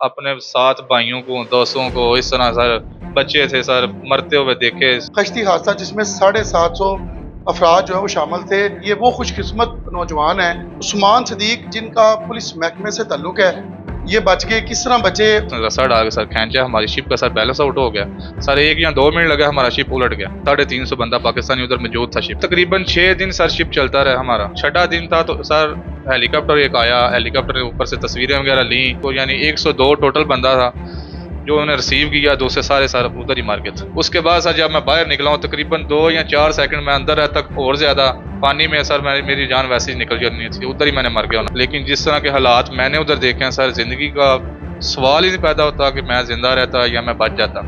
अपने साथ भाइयों को, दोस्तों को इस तरह सर बच्चे थे सर मरते हुए देखे। कश्ती हादसा जिसमें 750 अफराद जो है वो शामिल थे। ये वो खुशकिस्मत नौजवान हैं उस्मान सदीक जिनका पुलिस महकमे से ताल्लुक है। ये बच गए, किस तरह बचे? रस्सा डाल के सर खींचा, हमारी शिप का सर बैलेंस आउट हो गया सर। 1 या 2 मिनट लगा, हमारा शिप उलट गया। 350 बंदा पाकिस्तानी उधर मौजूद था। शिप तकरीबन 6 दिन सर शिप चलता रहा। हमारा 6ठा दिन था तो सर हेलीकॉप्टर एक आया, हेलीकॉप्टर के ऊपर से तस्वीरें वगैरह ली। तो यानी 102 टोटल बंदा था जो उन्हें रिसीव किया। दूसरे सारे सर उधर ही मार गए थे। उसके बाद सर जब मैं बाहर निकला हूँ तकरीबन 2 या 4 सेकंड में अंदर है तक और ज्यादा पानी में सर मेरी जान वैसे ही निकल जानी थी, उधर ही मैंने मर गया होना। लेकिन जिस तरह के हालात मैंने उधर देखे हैं सर, जिंदगी का सवाल ही नहीं पैदा होता कि मैं जिंदा रहता या मैं बच जाता।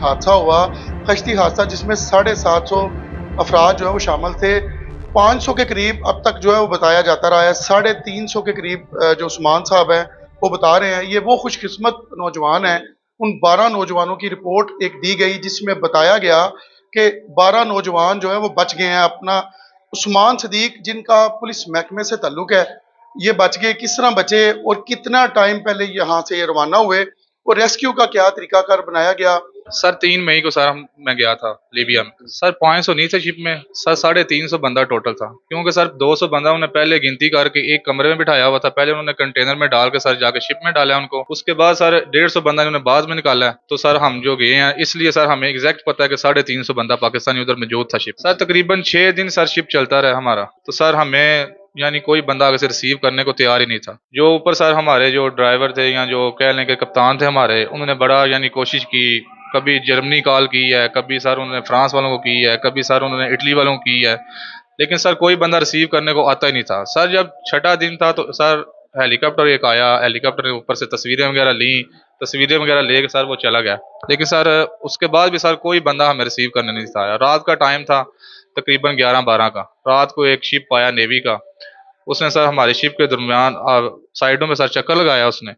हादसा हुआ कश्ती हादसा जिसमें 750 अफराद जो है वो शामिल थे। 500 के करीब अब तक जो है वो बताया जाता रहा है। 350 के करीब जो उस्मान साहब हैं वो बता रहे हैं ये वो खुशकिस्मत नौजवान हैं। उन 12 नौजवानों की रिपोर्ट एक दी गई जिसमें बताया गया कि 12 नौजवान जो है वो बच गए हैं। अपना उस्मान सदीक जिनका पुलिस महकमे से ताल्लुक है, ये बच गए। किस तरह बचे और कितना टाइम पहले यहाँ से ये रवाना हुए और रेस्क्यू का क्या तरीकाकार बनाया गया? सर 3 मई को सर मैं गया था लीबिया में। सर 500 नहीं थे शिप में सर, 350 बंदा टोटल था। क्योंकि सर 200 बंदा उन्होंने पहले गिनती करके एक कमरे में बिठाया हुआ था। पहले उन्होंने कंटेनर में डाल के सर जाके शिप में डाला उनको। उसके बाद सर 150 बंदा उन्होंने बाद में निकाला है। तो सर हम जो गए हैं इसलिए सर हमें एग्जैक्ट पता है कि 350 बंदा पाकिस्तानी उधर मौजूद था शिप। सर तकरीबन 6 दिन सर शिप चलता रहा हमारा। तो सर हमें यानी कोई बंदा आगे से रिसीव करने को तैयार ही नहीं था। जो ऊपर सर हमारे जो ड्राइवर थे या जो कह लें कि कप्तान थे हमारे, उन्होंने बड़ा यानी कोशिश की। कभी जर्मनी कॉल की है, कभी सर उन्होंने फ्रांस वालों को की है, कभी सर उन्होंने इटली वालों को की है, लेकिन सर कोई बंदा रिसीव करने को आता ही नहीं था। सर जब 6ठा दिन था तो सर हेलीकॉप्टर एक आया, हेलीकॉप्टर के ऊपर से तस्वीरें वगैरह ली, तस्वीरें वगैरह लेके सर वो चला गया। लेकिन सर उसके बाद भी सर कोई बंदा हमें रिसीव करने नहीं था आया। रात का टाइम था तकरीबन 11-12 का। रात को एक शिप आया नेवी का, उसने सर हमारी शिप के दरमियान साइडों में सर चक्कर लगाया उसने।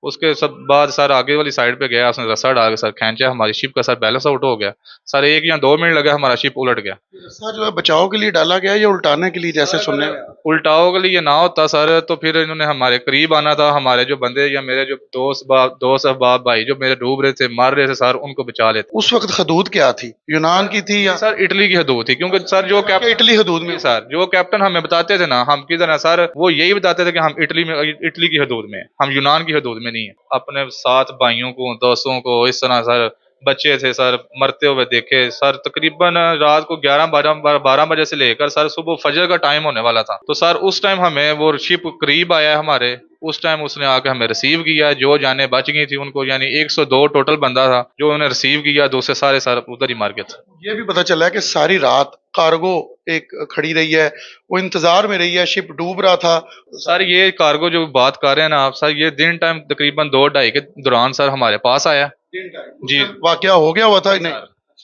उसके सब बाद सर आगे वाली साइड पे गया, उसने रस्सा डाल के सर खींचा, हमारी शिप का सर बैलेंस आउट हो गया। सर 1 या 2 मिनट लगा, हमारा शिप उलट गया। रस्सा जो है बचाव के लिए डाला गया या उल्टाने के लिए, जैसे सुनने में? उल्टाओ के लिए ना होता सर तो फिर इन्होंने हमारे करीब आना था। हमारे जो बंदे या मेरे जो दोस्त अहबाब भाई जो मेरे डूब रहे थे, मर रहे थे सर, उनको बचा लेते। उस वक्त हदूद क्या थी? यूनान की थी या सर इटली की हदूद थी। क्योंकि सर जो कैप्टन इटली हदूद में? सर जो कैप्टन हमें बताते थे ना, हम किधर है सर, वो यही बताते थे कि हम इटली की हदूद में, हम यूनान की हदूद में नहीं है। अपने साथ भाइयों को, दोस्तों को इस तरह सर बच्चे थे सर मरते हुए देखे। सर तकरीबन रात को 11-12 बजे से लेकर सर सुबह फजर का टाइम होने वाला था। तो सर उस टाइम हमें वो शिप करीब आया हमारे, उस टाइम उसने आके हमें रिसीव किया। जो जाने बच गई थी उनको, यानी 102 टोटल बंदा था जो उन्हें रिसीव किया। दूसरे सारे सर उधर ही मार गए थे। ये भी पता चला है कि सारी रात कार्गो एक खड़ी रही है, वो इंतजार में रही है, शिप डूब रहा था। सर ये कार्गो जो बात कर रहे हैं ना आप सर, ये दिन टाइम तकरीबन 2-2:30 के दौरान सर हमारे पास आया जी। वाकया हो गया हुआ था नहीं?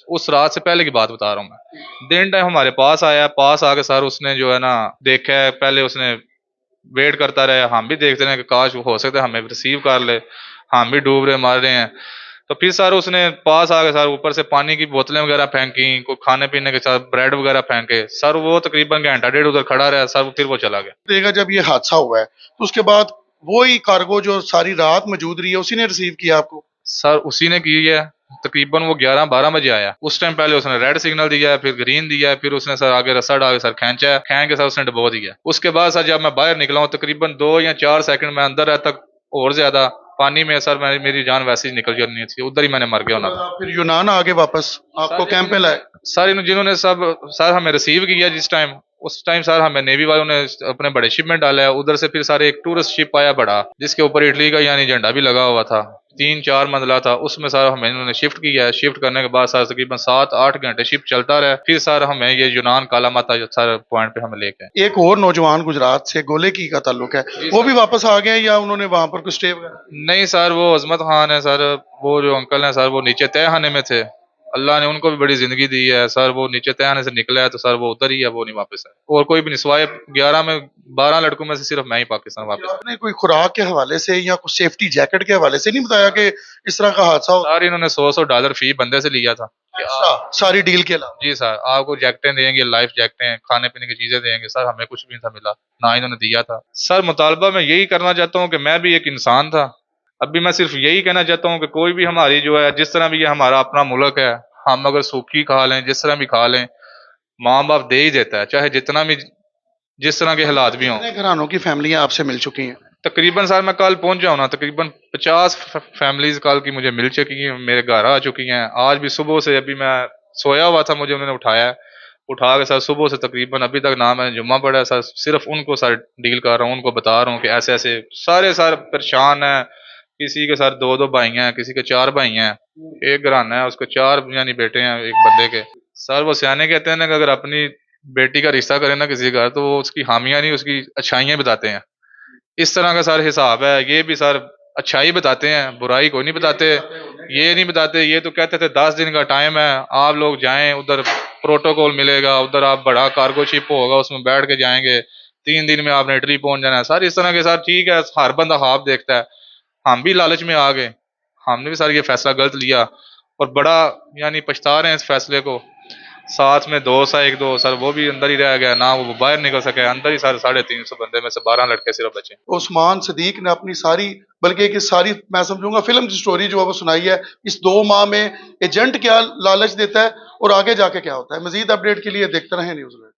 उस रात से पहले की बात बता रहा हूँ मैं। दिन टाइम हमारे पास आया, पास आके सर उसने जो है ना देखा है, पहले उसने वेट करता रहा। हम भी देखते रहे कि काश हो सकता है हमें रिसीव कर ले, हम भी डूब रहे मार रहे हैं। तो फिर सर उसने पास आके सर ऊपर से पानी की बोतलें वगैरह फेंकी, कोई खाने पीने के साथ ब्रेड वगैरह फेंके। सर वो तकरीबन घंटा डेढ़ उधर खड़ा रहा सर, फिर वो चला गया। देखा जब ये हादसा हुआ है तो उसके बाद वही कार्गो जो सारी रात मौजूद रही है उसी ने रिसीव किया आपको? सर उसी ने की है। तकरीबन वो 11-12 बजे आया। उस टाइम पहले उसने रेड सिग्नल दिया है, फिर ग्रीन दिया है, फिर उसने सर आगे रस्सा डाल के सर खींचा है, खींच के सर उसने डबो दिया। उसके बाद सर जब मैं बाहर निकला हूँ तकरीबन 2 या 4 सेकंड में अंदर है तक और ज्यादा पानी में सर मेरी जान वैसे ही निकल जानी थी, उधर ही मैंने मर गया होना था। फिर यूनान आगे वापस आपको कैंप में लाए? सर जिन्होंने सब सर हमें रिसीव किया जिस टाइम, उस टाइम सर हमें नेवी वालों ने अपने बड़े शिप में डाला है। उधर से फिर सारे एक टूरिस्ट शिप आया बड़ा, जिसके ऊपर इटली का यानी झंडा भी लगा हुआ था, 3-4 मंजिला था। उसमें सर हमें इन्होंने शिफ्ट किया है। शिफ्ट करने के बाद सर तकरीबन 7-8 घंटे शिप चलता रहा। फिर सर हमें ये यूनान काला माता सर पॉइंट पे हमें लेके आए। एक और नौजवान गुजरात से गोले की का ताल्लुक है, वो भी वापस आ गए या उन्होंने वहां पर कुछ स्टे वगैरह? नहीं सर वो अजमत खान है सर, वो जो अंकल है सर वो नीचे तहखाने में थे, अल्लाह ने उनको भी बड़ी जिंदगी दी है सर, वो नीचे तहने से निकला है तो सर वो उधर ही है, वो नहीं वापस है, और कोई भी नहीं, सिवाय 11 में 12 लड़कों में से सिर्फ मैं ही पाकिस्तान वापस। आपने कोई खुराक के हवाले से या कुछ सेफ्टी जैकेट के हवाले से नहीं बताया कि इस तरह का हादसा हो? सर इन्होंने $100 फी बंदे से लिया था कि अच्छा, सारी डील के अलावा। जी सर आपको जैकेटें देंगे, लाइफ जैकेटें, खाने पीने की चीजें देंगे, सर हमें कुछ भी नहीं था मिला, ना इन्होंने दिया था। सर मुतालबा मैं यही करना चाहता हूँ कि मैं भी एक इंसान था, अभी मैं सिर्फ यही कहना चाहता हूँ कि कोई भी हमारी जो है, जिस तरह भी ये हमारा अपना मुल्क है, हम अगर सूखी खा लें, जिस तरह भी खा लें, माँ बाप दे ही देता है, चाहे जितना भी जिस तरह के हालात भी हों। कितने घरानों की फैमिलियां आपसे मिल चुकी हैं? तकरीबन सर मैं कल पहुंच जाऊँ ना, तकरीबन 50 फैमिलीज कल की मुझे मिल चुकी हैं, मेरे घर आ चुकी हैं। आज भी सुबह से, अभी मैं सोया हुआ था, मुझे उन्होंने उठाया है, उठा के सर सुबह से तकरीबन अभी तक ना मैंने जुम्मा पढ़ा है सर, सिर्फ उनको सर डील कर रहा हूँ, उनको बता रहा हूँ कि ऐसे ऐसे सारे सर परेशान हैं। किसी के सर 2-2 भाई हैं, किसी के 4 भाई हैं, एक घराना है उसके 4 यानी बेटे हैं एक बंदे के। सर वो सियाने कहते हैं ना कि अगर अपनी बेटी का रिश्ता करे ना किसी का, तो वो उसकी हामियां नहीं उसकी अच्छाइयां बताते हैं। इस तरह का सर हिसाब है, ये भी सर अच्छाई बताते हैं, बुराई को नहीं बताते। ये नहीं बताते, ये तो कहते थे 10 दिन का टाइम है, आप लोग जाएं, उधर प्रोटोकॉल मिलेगा, उधर आप बड़ा कार्गो शिप होगा उसमें बैठ के जाएंगे, 3 दिन में आपने इटली पहुंच जाना है। सर इस तरह के सर ठीक है, हर बंदा ख्वाब देखता है, हम भी लालच में आ गए, हमने भी सर ये फैसला गलत लिया और बड़ा यानी पछता रहे हैं इस फैसले को। साथ में दोस्त है एक दो सर, वो भी अंदर ही रह गया, ना वो बाहर निकल सके, अंदर ही सर 350 बंदे में से 12 लड़के सिर्फ बचे। उस्मान सदीक ने अपनी सारी, बल्कि एक सारी मैं समझूंगा फिल्म की स्टोरी जो है वो सुनाई है। इस 2 माह में एजेंट क्या लालच देता है और आगे जाके क्या होता है। मजीद अपडेट के लिए देखते रहें न्यूज़।